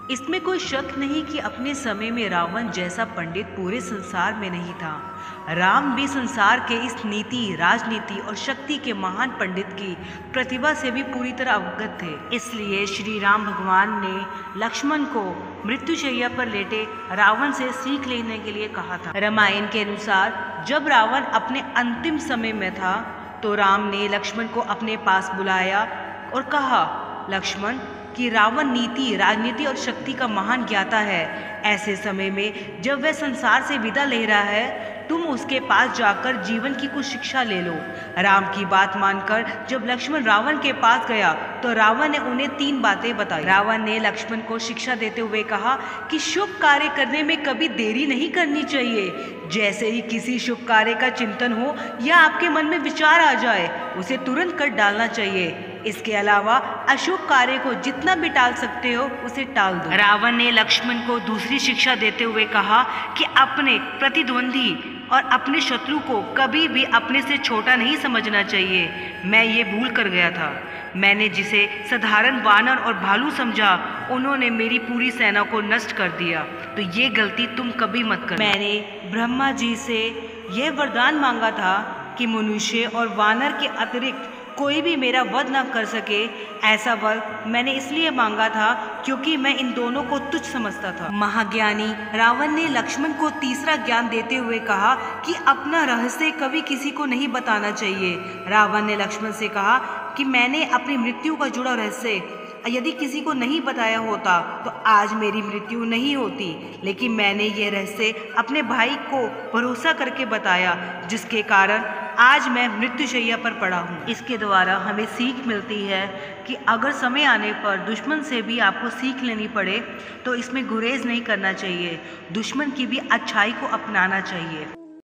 इसमें कोई शक नहीं कि अपने समय में रावण जैसा पंडित पूरे संसार में नहीं था। राम भी संसार के इस नीति, राजनीति और शक्ति के महान पंडित की प्रतिभा से भी पूरी तरह अवगत थे। इसलिए श्री राम भगवान ने लक्ष्मण को मृत्युशैया पर लेटे रावण से सीख लेने के लिए कहा था। रामायण के अनुसार जब रावण अपने अंतिम समय में था तो राम ने लक्ष्मण को अपने पास बुलाया और कहा, लक्ष्मण, कि रावण नीति, राजनीति और शक्ति का महान ज्ञाता है। ऐसे समय में जब वह संसार से विदा ले रहा है, तुम उसके पास जाकर जीवन की कुछ शिक्षा ले लो। राम की बात मानकर जब लक्ष्मण रावण के पास गया तो रावण ने उन्हें 3 बातें बताई। रावण ने लक्ष्मण को शिक्षा देते हुए कहा कि शुभ कार्य करने में कभी देरी नहीं करनी चाहिए। जैसे ही किसी शुभ कार्य का चिंतन हो या आपके मन में विचार आ जाए, उसे तुरंत कर डालना चाहिए। इसके अलावा अशुभ कार्य को जितना भी टाल सकते हो उसे टाल दो। रावण ने लक्ष्मण को दूसरी शिक्षा देते हुए कहा कि अपने प्रतिद्वंदी और अपने शत्रु को कभी भी अपने से छोटा नहीं समझना चाहिए। मैं ये भूल कर गया था। मैंने जिसे साधारण वानर और भालू समझा, उन्होंने मेरी पूरी सेना को नष्ट कर दिया। तो ये गलती तुम कभी मत करना। मैंने ब्रह्मा जी से यह वरदान मांगा था कि मनुष्य और वानर के अतिरिक्त कोई भी मेरा वध न कर सके। ऐसा वर मैंने इसलिए मांगा था क्योंकि मैं इन दोनों को तुच्छ समझता था। महाज्ञानी रावण ने लक्ष्मण को तीसरा ज्ञान देते हुए कहा कि अपना रहस्य कभी किसी को नहीं बताना चाहिए। रावण ने लक्ष्मण से कहा कि मैंने अपनी मृत्यु का जुड़ा रहस्य यदि किसी को नहीं बताया होता तो आज मेरी मृत्यु नहीं होती, लेकिन मैंने ये रहस्य अपने भाई को भरोसा करके बताया, जिसके कारण आज मैं मृत्युशैया पर पड़ा हूँ। इसके द्वारा हमें सीख मिलती है कि अगर समय आने पर दुश्मन से भी आपको सीख लेनी पड़े तो इसमें गुरेज नहीं करना चाहिए, दुश्मन की भी अच्छाई को अपनाना चाहिए।